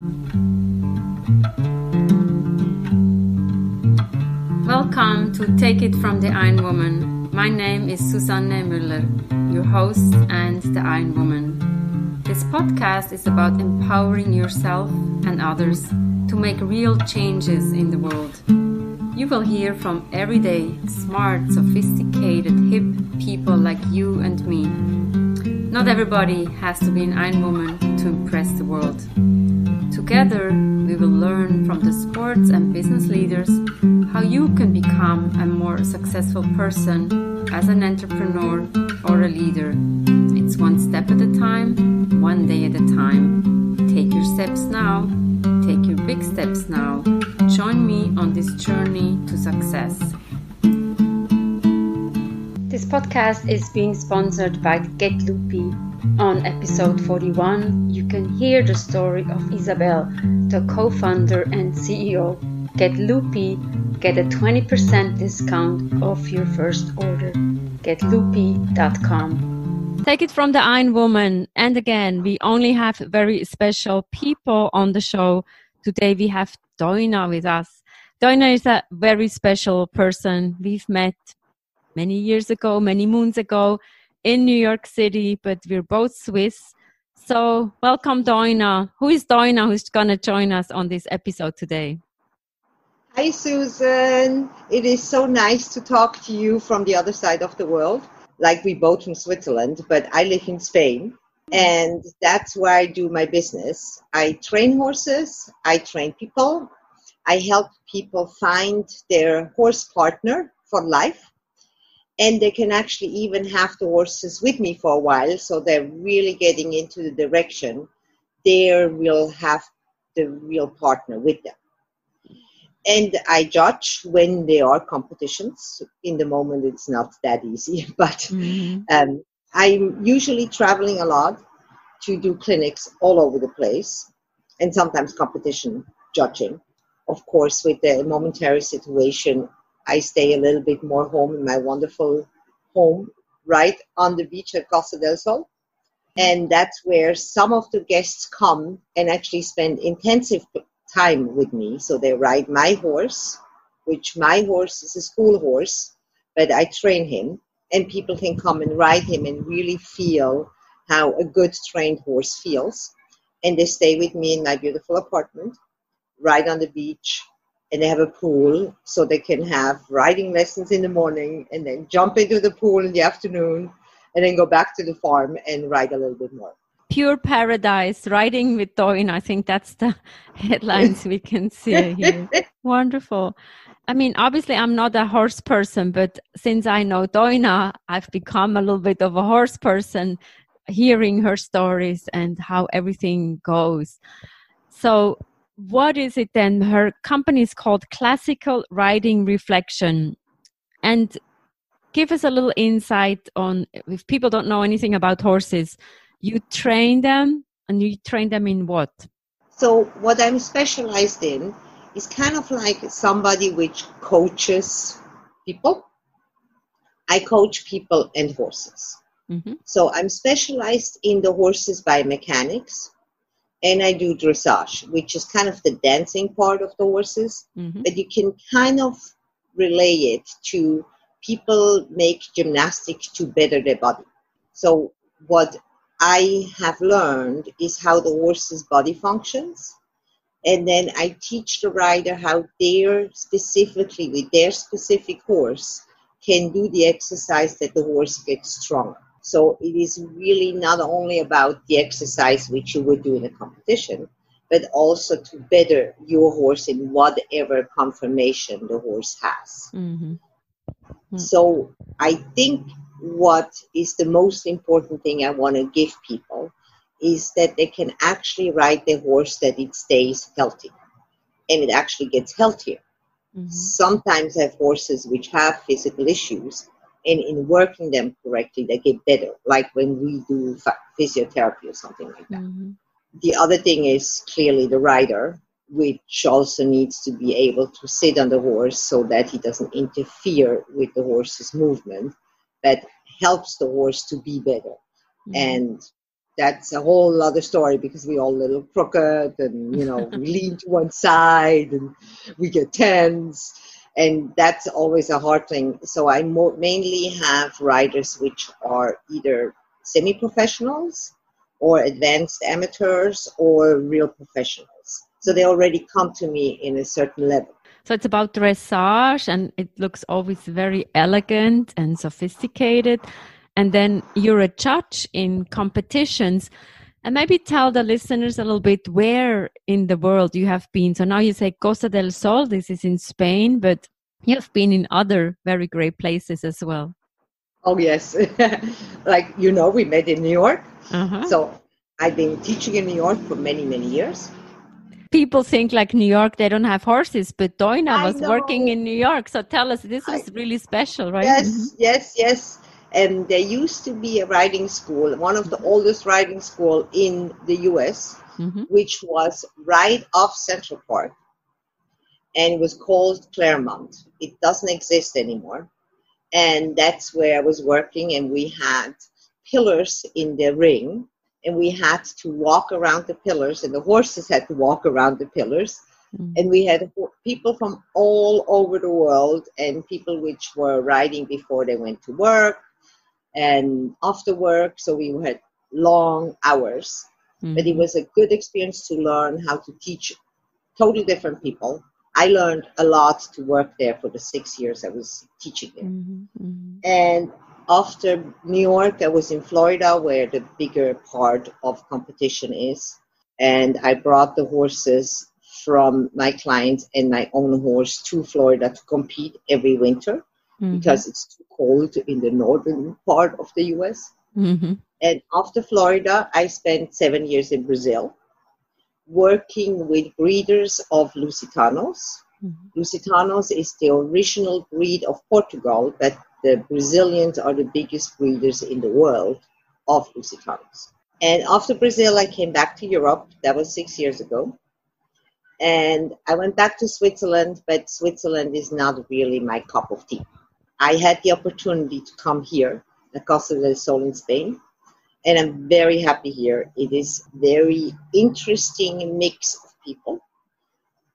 Welcome to Take It from the Iron Woman. My name is Susanne Müller, your host and the Iron Woman. This podcast is about empowering yourself and others to make real changes in the world. You will hear from everyday, smart, sophisticated, hip people like you and me. Not everybody has to be an Iron Woman to impress the world. Together, we will learn from the sports and business leaders how you can become a more successful person as an entrepreneur or a leader. It's one step at a time, one day at a time. Take your steps now. Take your big steps now. Join me on this journey to success. This podcast is being sponsored by Get Loopy. On episode 41, you can hear the story of Isabel, the co-founder and CEO. Get Loopy, get a 20% discount off your first order. GetLoopy.com. Take it from the Iron Woman. And again, we only have very special people on the show. Today we have Doina with us. Doina is a very special person. We've met many years ago, many moons ago in New York City, but we're both Swiss. So welcome, Doina. Who is Doina who's going to join us on this episode today? Hi, Susan. It is so nice to talk to you from the other side of the world. Like we both from Switzerland, but I live in Spain. And that's where I do my business. I train horses. I train people. I help people find their horse partner for life. And they can actually even have the horses with me for a while. So they're really getting into the direction they will have the real partner with them. And I judge when there are competitions. In the moment, it's not that easy. But I'm usually traveling a lot to do clinics all over the place. And sometimes competition judging. Of course, with the momentary situation, I stay a little bit more home in my wonderful home right on the beach at Costa del Sol. And that's where some of the guests come and actually spend intensive time with me. So they ride my horse, which my horse is a school horse, but I train him. And people can come and ride him and really feel how a good trained horse feels. And they stay with me in my beautiful apartment, right on the beach. And they have a pool, so they can have riding lessons in the morning and then jump into the pool in the afternoon and then go back to the farm and ride a little bit more. Pure paradise, riding with Doina. I think that's the headlines we can see here. Wonderful. I mean, obviously, I'm not a horse person, but since I know Doina, I've become a little bit of a horse person, hearing her stories and how everything goes. So what is it then? Her company is called Classical Riding Reflection. And give us a little insight on, if people don't know anything about horses, you train them, and you train them in what? So what I'm specialized in is kind of like somebody which coaches people. I coach people and horses. Mm-hmm. So I'm specialized in the horses biomechanics. And I do dressage, which is kind of the dancing part of the horses. Mm-hmm. But you can kind of relay it to people make gymnastics to better their body. So what I have learned is how the horse's body functions. And then I teach the rider how they're specifically with their specific horse can do the exercise that the horse gets stronger. So it is really not only about the exercise which you would do in a competition, but also to better your horse in whatever conformation the horse has. Mm-hmm. Mm-hmm. So I think what is the most important thing I want to give people is that they can actually ride their horse that it stays healthy and it actually gets healthier. Mm-hmm. Sometimes I have horses which have physical issues. And in working them correctly, they get better, like when we do physiotherapy or something like that. Mm-hmm. The other thing is clearly the rider, which also needs to be able to sit on the horse so that he doesn't interfere with the horse's movement, but helps the horse to be better. Mm-hmm. And that's a whole other story because we all a little crooked and, we lean to one side and we get tense. And that's always a hard thing. So I mainly have riders which are either semi-professionals or advanced amateurs or real professionals. So they already come to me in a certain level. So it's about dressage, and it looks always very elegant and sophisticated. And then you're a judge in competitions. And maybe tell the listeners a little bit where in the world you have been. So now you say Costa del Sol, this is in Spain, but you have been in other very great places as well. Oh, yes. Like, we met in New York. Uh-huh. So I've been teaching in New York for many, many years. People think like New York, they don't have horses, but Doina was working in New York. So tell us, this was really special, right? Yes, yes. And there used to be a riding school, one of the oldest riding school in the US, which was right off Central Park. And it was called Claremont. It doesn't exist anymore. And that's where I was working, and we had pillars in the ring, and we had to walk around the pillars, and the horses had to walk around the pillars. And we had people from all over the world, and people which were riding before they went to work and after work. So we had long hours, but it was a good experience to learn how to teach totally different people. I learned a lot to work there for the 6 years I was teaching there. And after New York, I was in Florida, where the bigger part of competition is. And I brought the horses from my clients and my own horse to Florida to compete every winter because it's too cold in the northern part of the US. And after Florida, I spent 7 years in Brazil, working with breeders of Lusitanos. Lusitanos is the original breed of Portugal, but the Brazilians are the biggest breeders in the world of Lusitanos. And after Brazil, I came back to Europe. That was 6 years ago. And I went back to Switzerland, but Switzerland is not really my cup of tea. I had the opportunity to come here at Costa del Sol in Spain, and I'm very happy here. It is very interesting mix of people.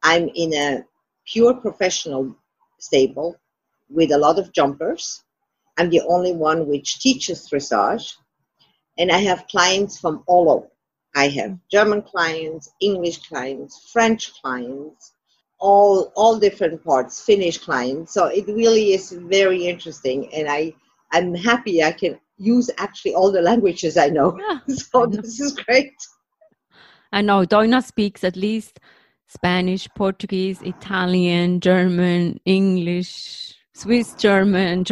I'm in a pure professional stable with a lot of jumpers. I'm the only one which teaches dressage, and I have clients from all over. I have German clients, English clients, French clients, all different parts, Finnish clients. So it really is very interesting, and I'm happy I can use actually all the languages I know. So this is great. I know Doina speaks at least Spanish, Portuguese, Italian, German, English, Swiss German,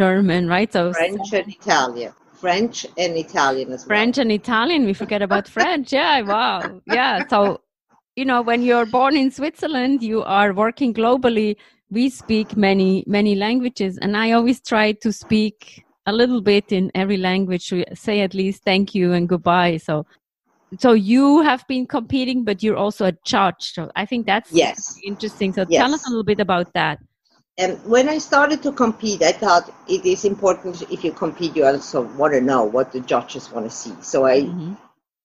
right? So French and Italian. French and Italian as well. French and Italian. We forget about French. Yeah, wow. Yeah. So, when you're born in Switzerland, you are working globally. We speak many, many languages. And I always try to speak a little bit in every language. We say at least thank you and goodbye. So you have been competing, but you're also a judge. So I think that's interesting. So tell us a little bit about that. And when I started to compete, I thought it is important if you compete, you also want to know what the judges want to see. So I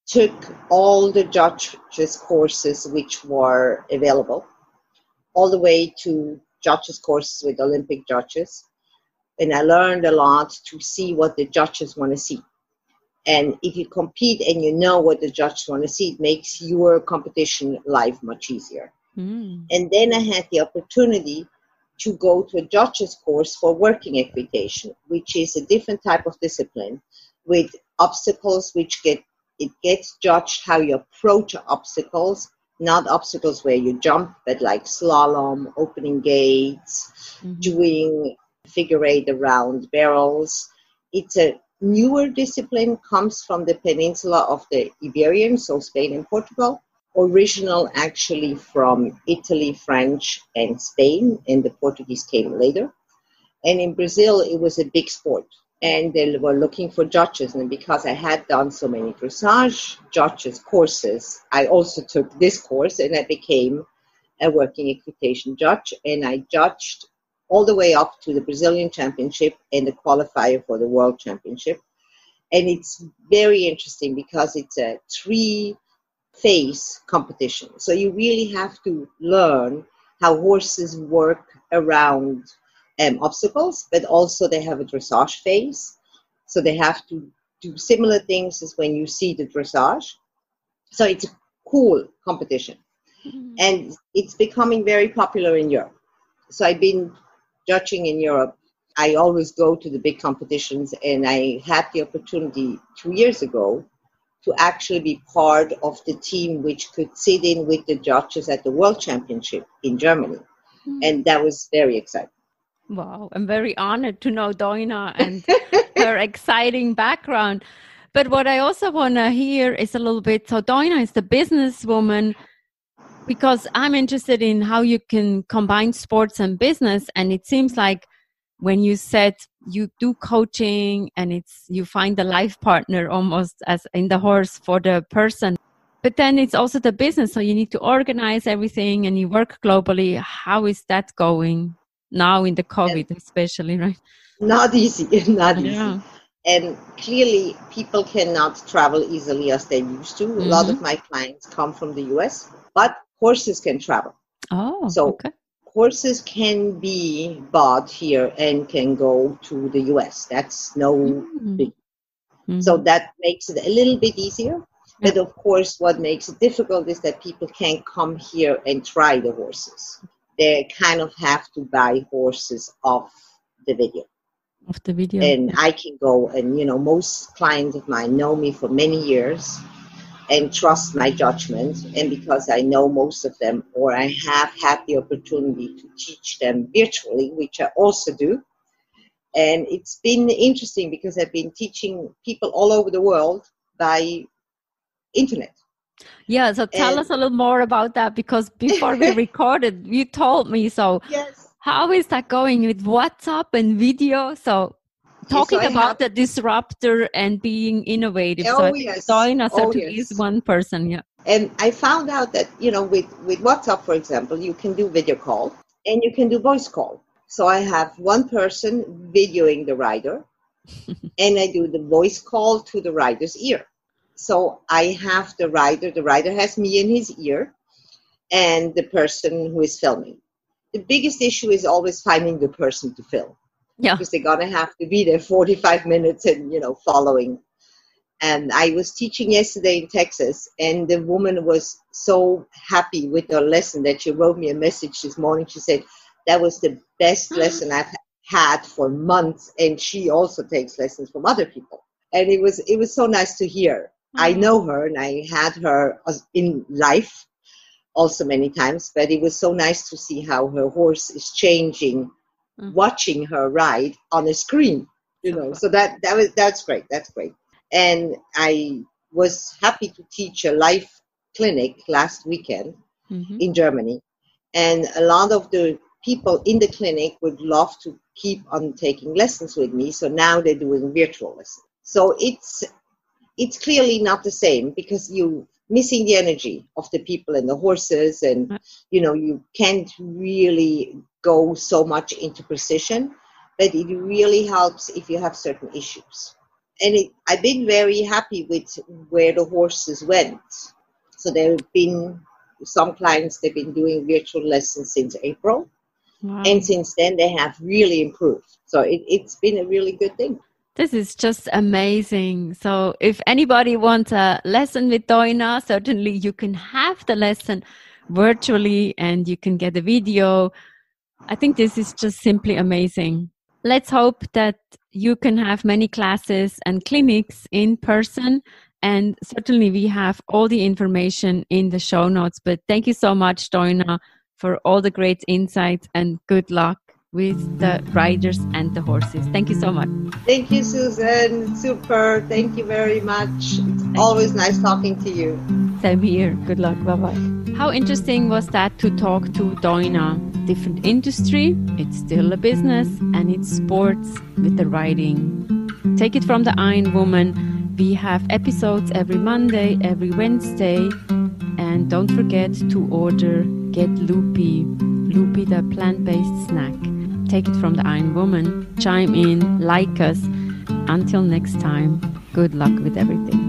took all the judges courses which were available, all the way to judges courses with Olympic judges. And I learned a lot to see what the judges want to see. And if you compete and you know what the judges want to see, it makes your competition life much easier. And then I had the opportunity to go to a judge's course for working equitation, which is a different type of discipline with obstacles which gets judged how you approach obstacles, not obstacles where you jump, but like slalom, opening gates, doing figure eight around barrels. It's a newer discipline, comes from the peninsula of the Iberian, so Spain and Portugal. Original actually from Italy, French, and Spain, and the Portuguese came later. And in Brazil, it was a big sport, and they were looking for judges. And because I had done so many dressage judges courses, I also took this course, and I became a working equitation judge. And I judged all the way up to the Brazilian Championship and the qualifier for the World Championship. And it's very interesting because it's a 3-phase competition. So you really have to learn how horses work around obstacles, but also they have a dressage phase. So they have to do similar things as when you see the dressage. So it's a cool competition. Mm-hmm. And it's becoming very popular in Europe. So I've been judging in Europe. I always go to the big competitions, and I had the opportunity 2 years ago to actually be part of the team which could sit in with the judges at the World Championship in Germany. Mm-hmm. And that was very exciting. Wow, I'm very honored to know Doina and her exciting background. But what I also want to hear is a little bit, so Doina is the businesswoman, because I'm interested in how you can combine sports and business. And it seems like when you said you do coaching and you find the life partner almost as in the horse for the person, but then it's also the business. So you need to organize everything and you work globally. How is that going now in the COVID, especially, right? Not easy, not easy. And clearly people cannot travel easily as they used to. Mm-hmm. A lot of my clients come from the US, but horses can travel. Oh, so okay. Horses can be bought here and can go to the US. That's no big. Mm-hmm. So that makes it a little bit easier. Yeah. But of course, what makes it difficult is that people can't come here and try the horses. They kind of have to buy horses off the video. And I can go, and most clients of mine know me for many years and trust my judgment. And because I know most of them, or I have had the opportunity to teach them virtually, which I also do. And it's been interesting because I've been teaching people all over the world by internet. Yeah, so tell us a little more about that, because before we recorded, you told me. So yes. How is that going with WhatsApp and video? So talking about the disruptor and being innovative. Doina certainly is one person. Yeah. And I found out that, with WhatsApp, for example, you can do video call and you can do voice call. So I have one person videoing the rider and I do the voice call to the rider's ear. So I have the rider has me in his ear and the person who is filming. The biggest issue is always finding the person to film. Yeah. Because they're going to have to be there 45 minutes and, following. And I was teaching yesterday in Texas, and the woman was so happy with her lesson that she wrote me a message this morning. She said, that was the best lesson I've had for months. And she also takes lessons from other people. And it was so nice to hear. I know her, and I had her in life also many times, but it was so nice to see how her horse is changing, watching her ride on a screen, so that's great. That's great. And I was happy to teach a live clinic last weekend in Germany. And a lot of the people in the clinic would love to keep on taking lessons with me. So now they're doing virtual lessons. So it's clearly not the same because you missing the energy of the people and the horses, and you can't really go so much into precision, but it really helps if you have certain issues. And I've been very happy with where the horses went. So there have been some clients, they've been doing virtual lessons since April. Wow. And since then they have really improved. So it's been a really good thing. This is just amazing. So if anybody wants a lesson with Doina, certainly you can have the lesson virtually and you can get a video. I think this is just simply amazing. Let's hope that you can have many classes and clinics in person. And certainly we have all the information in the show notes. But thank you so much, Doina, for all the great insights, and good luck with the riders and the horses. Thank you so much. Thank you, Susan. Super. Thank you very much. It's always nice talking to you. Same here. Good luck. Bye-bye. How interesting was that to talk to Doina? Different industry, it's still a business, and it's sports with the riding. Take it from the Iron Woman. We have episodes every Monday, every Wednesday. And don't forget to order Get Loopy, the plant-based snack. Take it from the Iron Woman. Chime in, like us. Until next time. Good luck with everything.